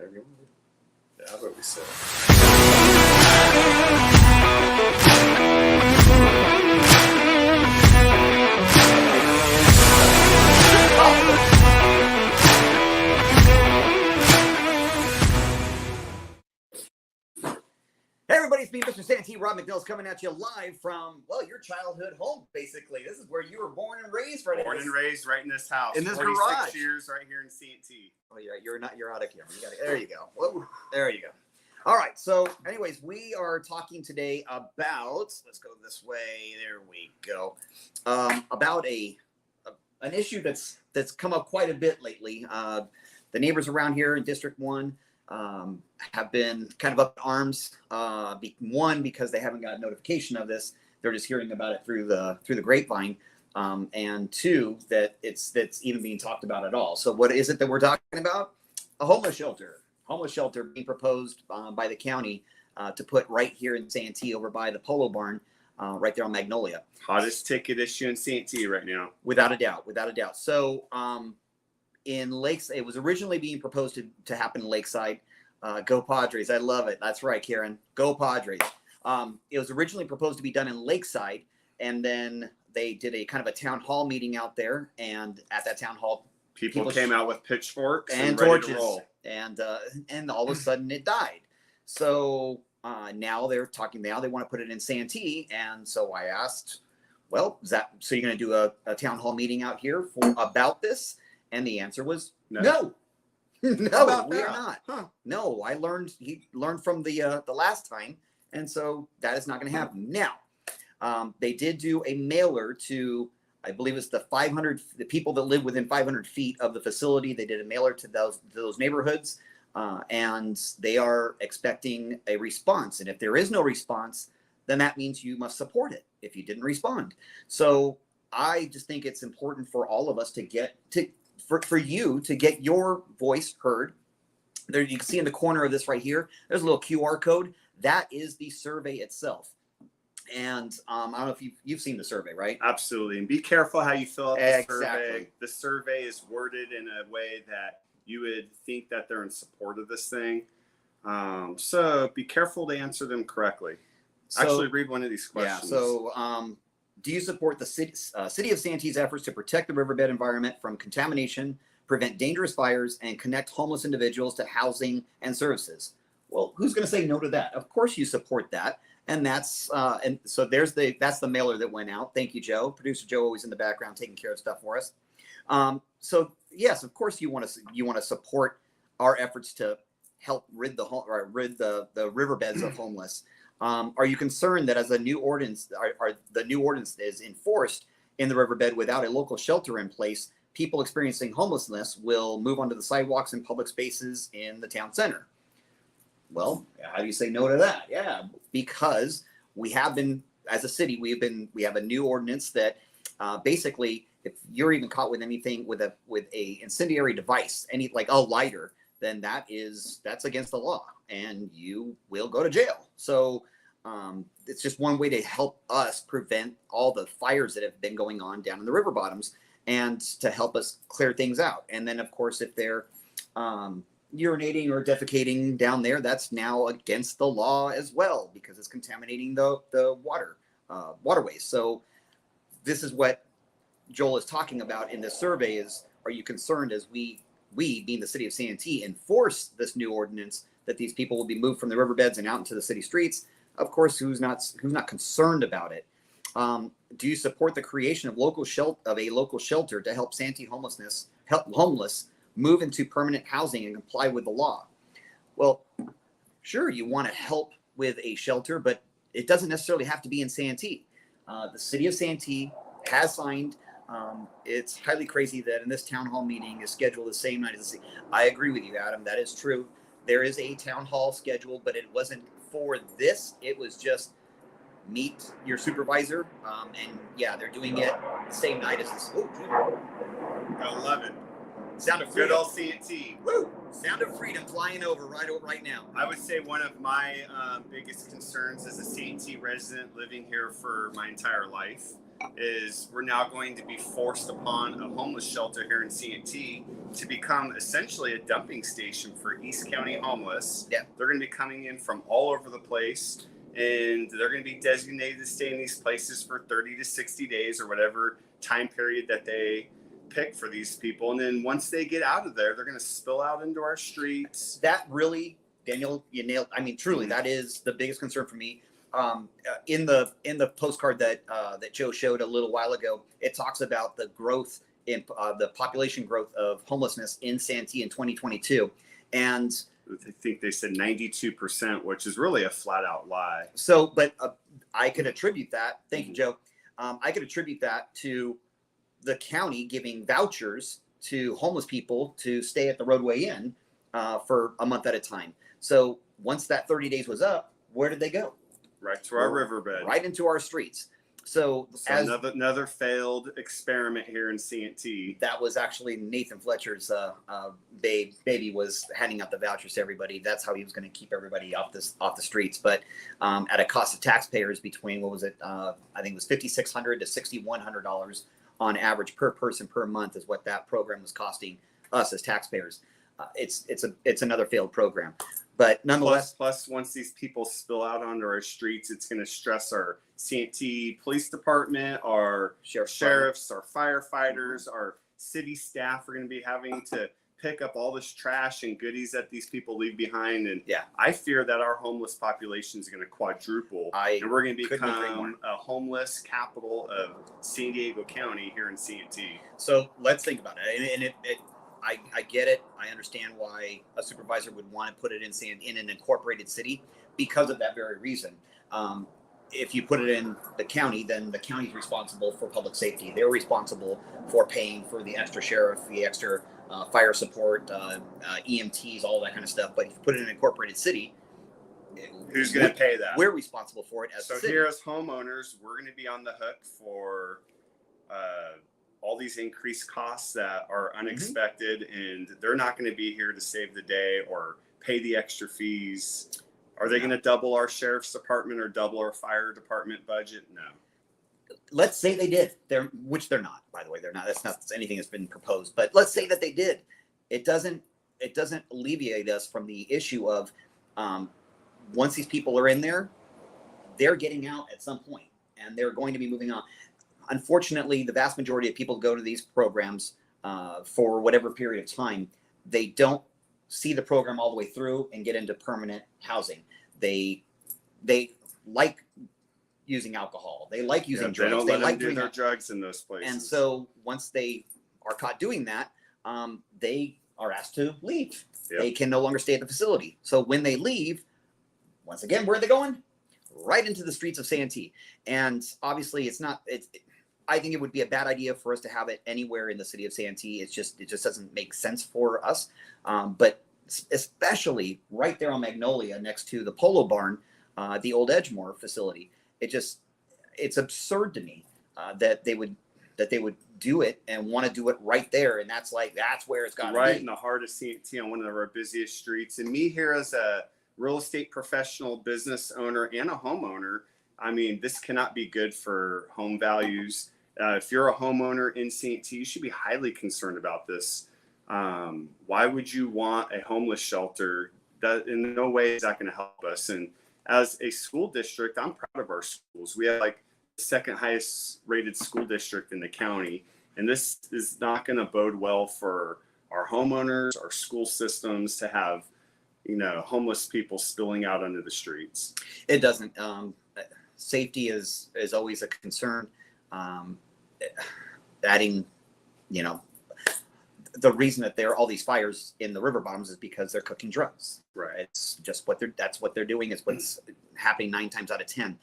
Whatever you want to do. Yeah, that's what we said. Hey everybody, it's me, Mr. Santee, Rob McNelis, coming at you live from, well, your childhood home, basically. This is where you were born and raised, right? Born and raised right in this house. In this 46 garage. years right here in Santee. Oh, yeah, you're out of camera. There you go. Whoa, there you go. All right, so anyways, we are talking today about, let's go this way, there we go, about an issue that's come up quite a bit lately. The neighbors around here in District 1 have been kind of up in arms. One, because they haven't got notification of this; they're just hearing about it through the grapevine. And two, that's even being talked about at all. So, what is it that we're talking about? A homeless shelter. Homeless shelter being proposed by the county to put right here in Santee, over by the Polo Barn, right there on Magnolia. Hottest ticket issue in Santee right now, without a doubt. So, in Lakes, it was originally being proposed to happen in Lakeside. Go Padres! I love it. That's right, Karen. Go Padres! It was originally proposed to be done in Lakeside, and then they did a kind of a town hall meeting out there, and at that town hall, people came out with pitchforks and torches, and all of a sudden it died. So now they're talking. Now they want to put it in Santee, and so I asked, well, so you're going to do a town hall meeting out here about this? And the answer was no. No, we are not. Huh. No, he learned from the last time, and so that is not going to happen. Now, they did do a mailer to, I believe it's the people that live within 500 feet of the facility. They did a mailer to those neighborhoods, and they are expecting a response. And if there is no response, then that means you must support it if you didn't respond. So I just think it's important for all of us for you to get your voice heard. There, you can see in the corner of this right here, there's a little QR code. That is the survey itself. And I don't know if you've seen the survey, right? Absolutely. And be careful how you fill out the Exactly. survey. The survey is worded in a way that you would think that they're in support of this thing. So be careful to answer them correctly. Actually, read one of these questions. Yeah. So, do you support the City of Santee's efforts to protect the riverbed environment from contamination, prevent dangerous fires, and connect homeless individuals to housing and services? Well, who's going to say no to that? Of course you support that. And that's and so that's the mailer that went out. Thank you, Joe. Producer Joe, always in the background taking care of stuff for us. So yes, of course you want to support our efforts to help rid the riverbeds of homeless. Are you concerned that as the new ordinance is enforced in the riverbed without a local shelter in place, people experiencing homelessness will move onto the sidewalks and public spaces in the town center? Well, how do you say no to that? Yeah, because we have been, as a city, we have a new ordinance that basically, if you're even caught with anything with a incendiary device, like a lighter, then that's against the law and you will go to jail. So it's just one way to help us prevent all the fires that have been going on down in the river bottoms and to help us clear things out. And then, of course, if they're urinating or defecating down there, that's now against the law as well because it's contaminating the waterways. So this is what Joel is talking about in this survey is, are you concerned as we being the City of Santee enforce this new ordinance that these people will be moved from the riverbeds and out into the city streets? Of course, who's not concerned about it? Do you support the creation of a local shelter to help Santee homeless move into permanent housing and comply with the law? Well, sure, you want to help with a shelter, but it doesn't necessarily have to be in Santee. The City of Santee has signed. It's highly crazy that in this town hall meeting is scheduled the same night as the city. I agree with you, Adam. That is true. There is a town hall scheduled, but it wasn't for this. It was just meet your supervisor. And yeah, they're doing it the same night as this. Oh, I love it. Sound of freedom. Good old Santee. Woo! Sound of freedom flying over right now. I would say one of my biggest concerns as a Santee resident living here for my entire life is we're now going to be forced upon a homeless shelter here in Santee to become essentially a dumping station for East County homeless. Yeah. They're going to be coming in from all over the place, and they're going to be designated to stay in these places for 30 to 60 days or whatever time period that they pick for these people. And then once they get out of there, they're going to spill out into our streets. That really, Daniel, you nailed. I mean, truly, that is the biggest concern for me. In the postcard that Joe showed a little while ago, it talks about the growth in the population growth of homelessness in Santee in 2022, and I think they said 92%, which is really a flat out lie. So, but I could attribute that. Thank you, Joe. I could attribute that to the county giving vouchers to homeless people to stay at the Roadway Inn for a month at a time. So once that 30 days was up, where did they go? Right to our riverbed. Right into our streets. So as another failed experiment here in Santee. That was actually Nathan Fletcher's baby was handing out the vouchers to everybody. That's how he was going to keep everybody off the streets. But at a cost of taxpayers between, what was it? I think it was $5,600 to $6,100 on average per person per month is what that program was costing us as taxpayers. It's another failed program. But nonetheless, plus once these people spill out onto our streets, it's going to stress our Santee Police Department, our sheriffs, our firefighters, our city staff are going to be having to pick up all this trash and goodies that these people leave behind. And I fear that our homeless population is going to quadruple, and we're going to become a homeless capital of San Diego County here in Santee. So let's think about it. And I get it. I understand why a supervisor would want to put it in an incorporated city because of that very reason. If you put it in the county, then the county's responsible for public safety. They're responsible for paying for the extra sheriff, the extra fire support, EMTs, all that kind of stuff. But if you put it in an incorporated city, who's going to pay that? We're responsible for it as so a city. Here as homeowners, we're going to be on the hook for all these increased costs that are unexpected, and they're not going to be here to save the day or pay the extra fees. Are they going to double our sheriff's department or double our fire department budget? No. Let's say they did, which they're not, by the way. They're not. That's not anything that's been proposed. But let's say that they did. It doesn't alleviate us from the issue of once these people are in there, they're getting out at some point, and they're going to be moving on. Unfortunately, the vast majority of people go to these programs for whatever period of time. They don't see the program all the way through and get into permanent housing. They like using alcohol. They like using drugs. They like doing their drugs in those places. And so once they are caught doing that, they are asked to leave. Yep. They can no longer stay at the facility. So when they leave, once again, where are they going? Right into the streets of Santee. And obviously I think it would be a bad idea for us to have it anywhere in the city of Santee. It just doesn't make sense for us. But especially right there on Magnolia next to the Polo Barn, the old Edgemore facility. It's absurd to me that they would do it and want to do it right there. And that's where it's got to be. Right in the heart of Santee on one of our busiest streets. And me here as a real estate professional, business owner, and a homeowner, I mean, this cannot be good for home values. If you're a homeowner in Santee, you should be highly concerned about this. Why would you want a homeless shelter? That in no way is that going to help us. And as a school district, I'm proud of our schools. We have like the second highest rated school district in the county. And this is not going to bode well for our homeowners, our school systems to have, homeless people spilling out onto the streets. It doesn't. Safety is always a concern. Adding, the reason that there are all these fires in the river bottoms is because they're cooking drugs. Right. It's just that's what they're doing. It's what's happening 9 times out of 10.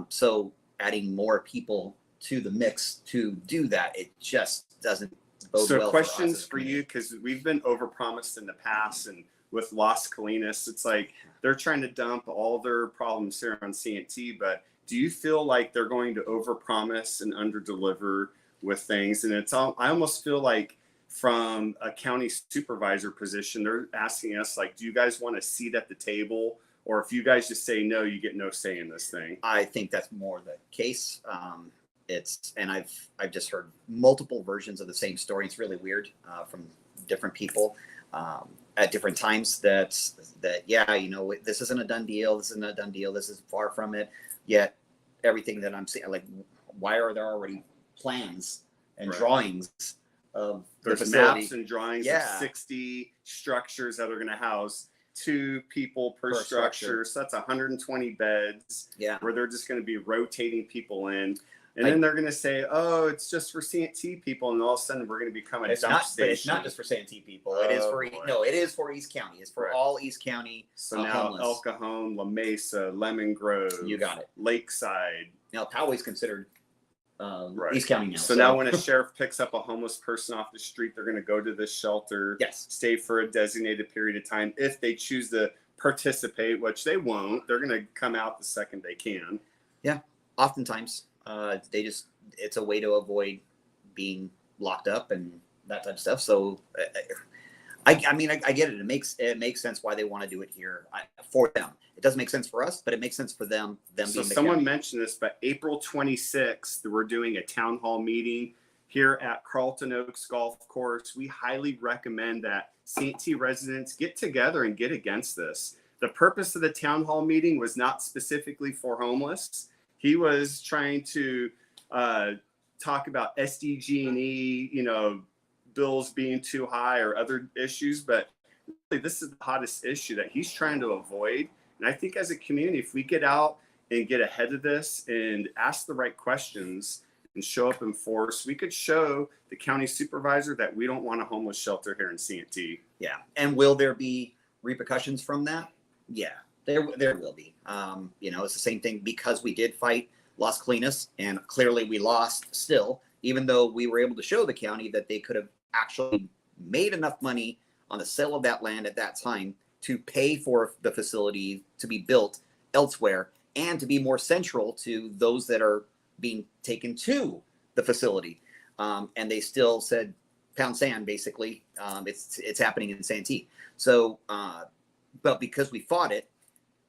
So adding more people to the mix to do that, it just doesn't bode well. So questions for you, because we've been overpromised in the past, and with Las Colinas, it's like they're trying to dump all their problems here on Santee, but do you feel like they're going to overpromise and underdeliver with things? And I almost feel like from a county supervisor position, they're asking us, like, do you guys want a seat at the table? Or if you guys just say no, you get no say in this thing. I think that's more the case. and I've just heard multiple versions of the same story. It's really weird from different people at different times. That yeah, this isn't a done deal. This isn't a done deal. This is far from it. Yet everything that I'm seeing, like, why are there already plans and drawings of there's the facility? maps and drawings of 60 structures that are going to house 2 people per structure. So that's 120 beds. Yeah, where they're just going to be rotating people in. And then they're going to say, "Oh, it's just for Santee people," and all of a sudden we're going to become a dump station. But it's not just for Santee people. It is for it is for East County. It's for all East County. So now homeless. El Cajon, La Mesa, Lemon Grove, you got it. Lakeside. Now Poway's considered East County now. So now when a sheriff picks up a homeless person off the street, they're going to go to this shelter. Yes. Stay for a designated period of time. If they choose to participate, which they won't, they're going to come out the second they can. Yeah. Oftentimes. It's a way to avoid being locked up and that type of stuff. So I get it. It makes sense why they want to do it here for them. It doesn't make sense for us, but it makes sense for them. So someone mentioned this, but April 26th, we're doing a town hall meeting here at Carlton Oaks Golf Course. We highly recommend that Santee residents get together and get against this. The purpose of the town hall meeting was not specifically for homeless. He was trying to talk about SDG&E, bills being too high or other issues, but really this is the hottest issue that he's trying to avoid. And I think as a community, if we get out and get ahead of this and ask the right questions and show up in force, we could show the county supervisor that we don't want a homeless shelter here in Santee. Yeah. And will there be repercussions from that? Yeah. There will be. It's the same thing because we did fight Las Colinas, and clearly we lost still, even though we were able to show the county that they could have actually made enough money on the sale of that land at that time to pay for the facility to be built elsewhere and to be more central to those that are being taken to the facility. And they still said, pound sand, basically. It's happening in Santee. So, but because we fought it,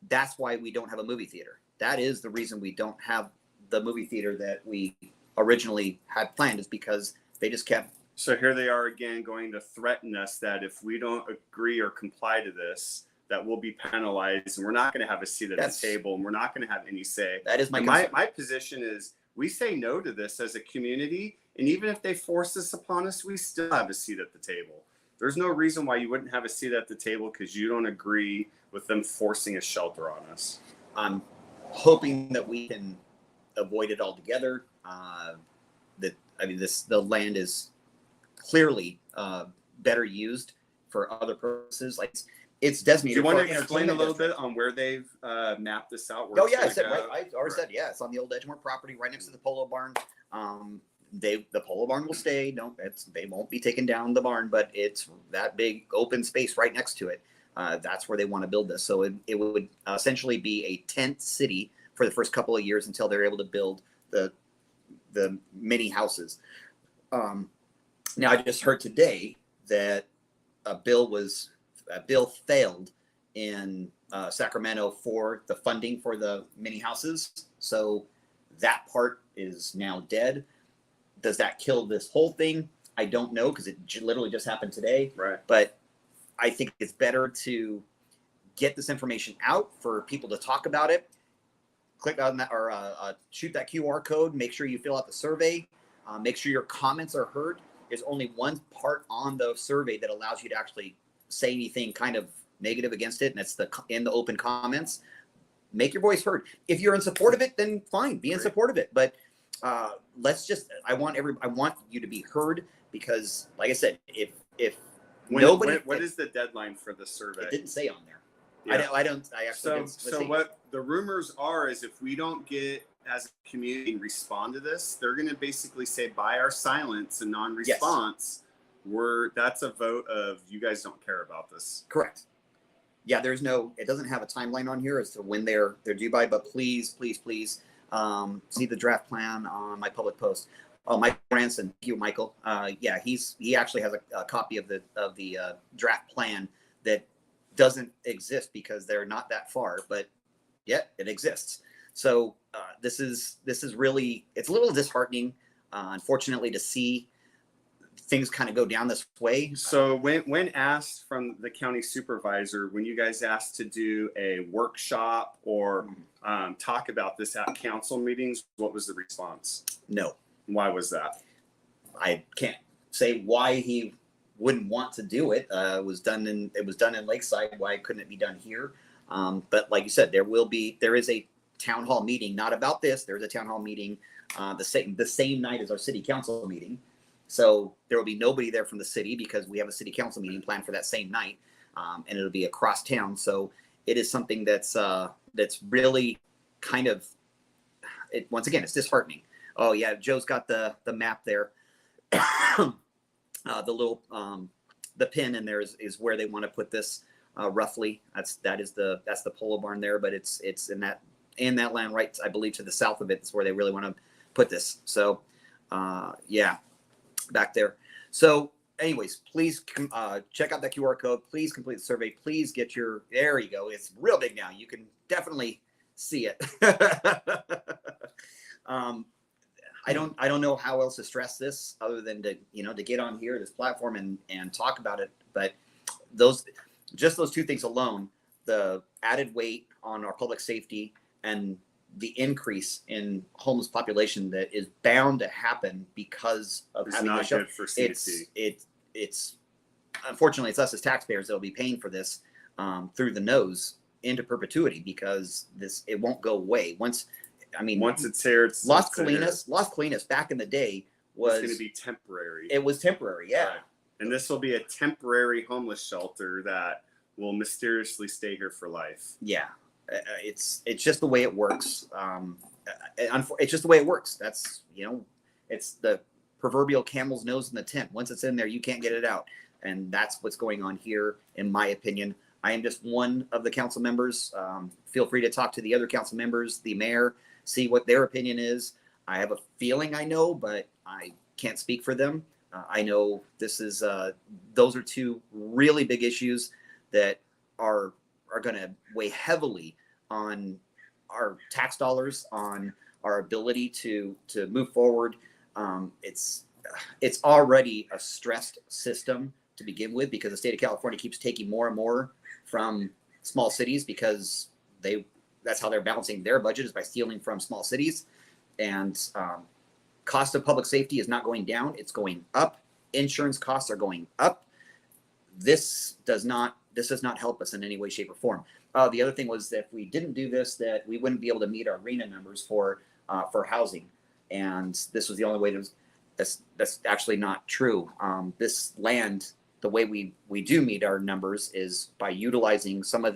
that's why we don't have a movie theater. That is the reason we don't have the movie theater that we originally had planned, is because they just kept. So here they are again going to threaten us that if we don't agree or comply to this, that we'll be penalized and we're not going to have a seat at the table and we're not going to have any say. That is my position is we say no to this as a community. And even if they force this upon us, we still have a seat at the table. There's no reason why you wouldn't have a seat at the table because you don't agree with them forcing a shelter on us. I'm hoping that we can avoid it altogether. The land is clearly better used for other purposes. Like it's designated. Do you want to explain a little bit on where they've mapped this out? I already said, yeah, it's on the old Edgemore property, right next to the polo barn. The polo barn will stay. No, they won't be taking down the barn, but it's that big open space right next to it. That's where they want to build this. So it would essentially be a tent city for the first couple of years until they're able to build the mini houses. Now I just heard today that a bill failed in Sacramento for the funding for the mini houses. So that part is now dead. Does that kill this whole thing? I don't know, because it literally just happened today. Right. But I think it's better to get this information out for people to talk about it. Click on that or shoot that QR code. Make sure you fill out the survey. Make sure your comments are heard. There's only one part on the survey that allows you to actually say anything kind of negative against it, and it's in the open comments. Make your voice heard. If you're in support of it, then fine, be in support of it. But I want you to be heard, because, like I said, if what is the deadline for the survey? It didn't say on there. Yeah. I actually. So what the rumors are is if we don't get as a community respond to this, they're going to basically say by our silence and non-response, that's a vote of you guys don't care about this. Correct. Yeah, it doesn't have a timeline on here as to when they're due by, but please see the draft plan on my public post. Oh, Mike Branson, thank you, Michael. He actually has a copy of the draft plan that doesn't exist because they're not that far, but yet it exists. So this is really, it's a little disheartening, unfortunately, to see things kind of go down this way. So when asked from the county supervisor, when you guys asked to do a workshop or talk about this at council meetings, what was the response? No. Why was that? I can't say why he wouldn't want to do it. It was done in Lakeside. Why couldn't it be done here? But like you said, there is a town hall meeting, not about this. There's a town hall meeting the same night as our city council meeting. So there will be nobody there from the city because we have a city council meeting planned for that same night, and it'll be across town. So it is something that's really kind of, once again, it's disheartening. Oh yeah, Joe's got the map there. The little the pin in there is where they want to put this roughly. That's the polo barn there, but it's in that land right, I believe, to the south of it is where they really want to put this. So yeah, back there. So anyways, please check out that QR code. Please complete the survey. Please get there you go. It's real big now. You can definitely see it. I don't know how else to stress this other than to get on here, this platform, and talk about it. But those two things alone, the added weight on our public safety and the increase in homeless population that is bound to happen because of having not the show. Good for CDC. It's unfortunately it's us as taxpayers that will be paying for this through the nose into perpetuity because it won't go away once it's here, it's Las Colinas back in the day was going to be temporary. It was temporary, yeah. Right. And this will be a temporary homeless shelter that will mysteriously stay here for life. Yeah, it's just the way it works. It's just the way it works. That's it's the proverbial camel's nose in the tent. Once it's in there, you can't get it out, and that's what's going on here, in my opinion. I am just one of the council members. Feel free to talk to the other council members, the mayor, see what their opinion is. I have a feeling I know, but I can't speak for them. I know this is those are two really big issues that are going to weigh heavily on our tax dollars, on our ability to move forward. It's already a stressed system to begin with because the state of California keeps taking more and more from small cities because that's how they're balancing their budget, is by stealing from small cities. And cost of public safety is not going down, it's going up. Insurance costs are going up. This does not help us in any way, shape, or form. The other thing was that if we didn't do this, that we wouldn't be able to meet our RENA numbers for housing. And this was the only way that's actually not true. This land, the way we do meet our numbers is by utilizing some of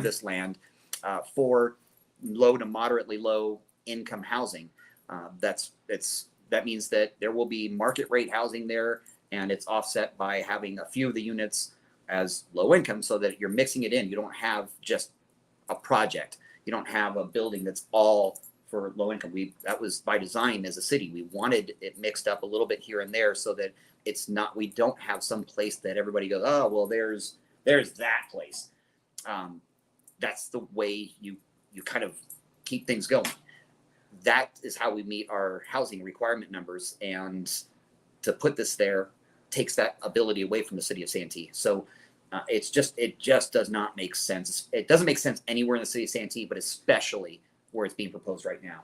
this land for low to moderately low income housing. That means that there will be market rate housing there, and it's offset by having a few of the units as low income so that you're mixing it in. You don't have just a project. You don't have a building that's all for low income. That was by design as a city. We wanted it mixed up a little bit here and there so that we don't have some place that everybody goes, oh, well, there's that place. That's the way you kind of keep things going. That is how we meet our housing requirement numbers, and to put this there takes that ability away from the city of Santee. So it just does not make sense. It doesn't make sense anywhere in the city of Santee, but especially where it's being proposed right now.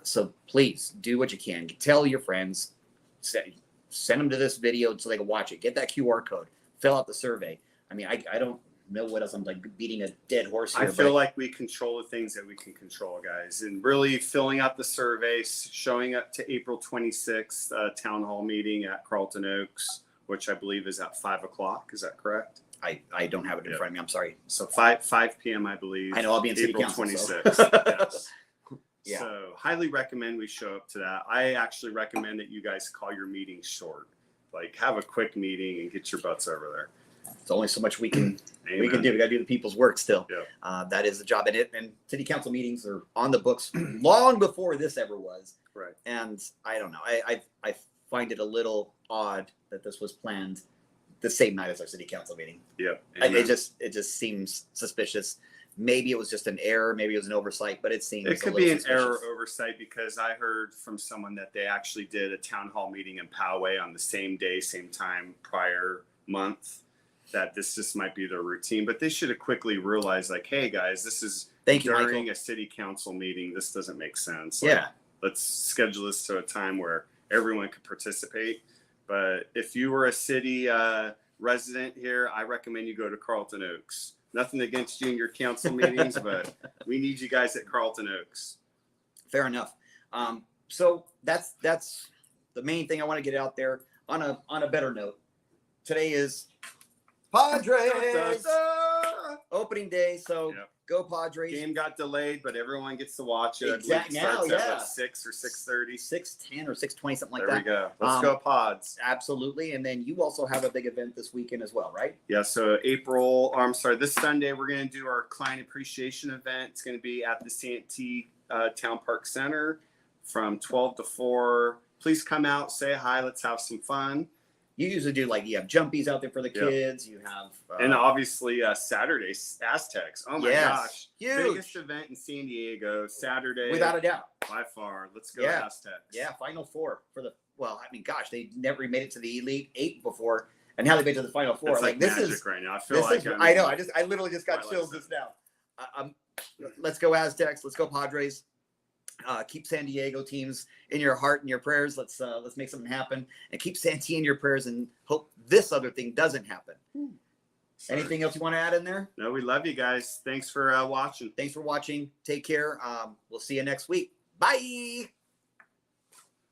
So please do what you can. Tell your friends, send them to this video so they can watch it. Get that QR code, fill out the survey. I mean, I don't know what else. I'm like beating a dead horse here. I feel like we control the things that we can control, guys, and really filling out the survey, showing up to April 26th town hall meeting at Carlton Oaks, which I believe is at 5:00. Is that correct? I don't have it in front of me. I'm sorry. So 5 p.m. I believe. I know I'll be in city April council. 26th. So. Yes. Yeah. So highly recommend we show up to that. I actually recommend that you guys call your meetings short. Like have a quick meeting and get your butts over there. It's only so much we can do. We got to do the people's work still. Yeah. That is the job. And city council meetings are on the books long before this ever was. Right. And I don't know. I find it a little odd that this was planned the same night as our city council meeting. Yeah. It just seems suspicious. maybe it was just an error, maybe it was an oversight, but it seems It could be an error oversight, because I heard from someone that they actually did a town hall meeting in Poway on the same day, same time, prior month, that this just might be their routine. But they should have quickly realized, like, hey guys, this is during Michael. a city council meeting. This doesn't make sense. Yeah. Like, let's schedule this to a time where everyone could participate. But if you were a city resident here, I recommend you go to Carlton Oaks. Nothing against you and your council meetings, but we need you guys at Carlton Oaks. Fair enough. So that's the main thing I want to get out there. On a better note, today is Padres opening day. So go Padres. Game got delayed, but everyone gets to watch it. Exactly. Now, yeah. At 6 or 6:30. 6:10 or 6:20, something like there that. There we go. Let's go Pods. Absolutely. And then you also have a big event this weekend as well, right? Yeah. So this Sunday, we're going to do our client appreciation event. It's going to be at the Santee Town Park Center from 12 to 4. Please come out, say hi. Let's have some fun. You usually do, like, you have jumpies out there for the kids. You have and obviously Saturday Aztecs. Oh my gosh, huge. Biggest event in San Diego Saturday, without a doubt, by far. Let's go Aztecs. Yeah, Final Four for the. Well, I mean, gosh, they never made it to the Elite Eight before, and now they made it to the Final Four. It's like this magic is right now. I feel like I know. I literally just got chills just now. Let's go Aztecs. Let's go Padres. Keep San Diego teams in your heart and your prayers. Let's make something happen, and keep Santee in your prayers, and hope this other thing doesn't happen. Anything else you want to add in there? No, we love you guys. Thanks for watching. Thanks for watching. Take care. We'll see you next week. Bye.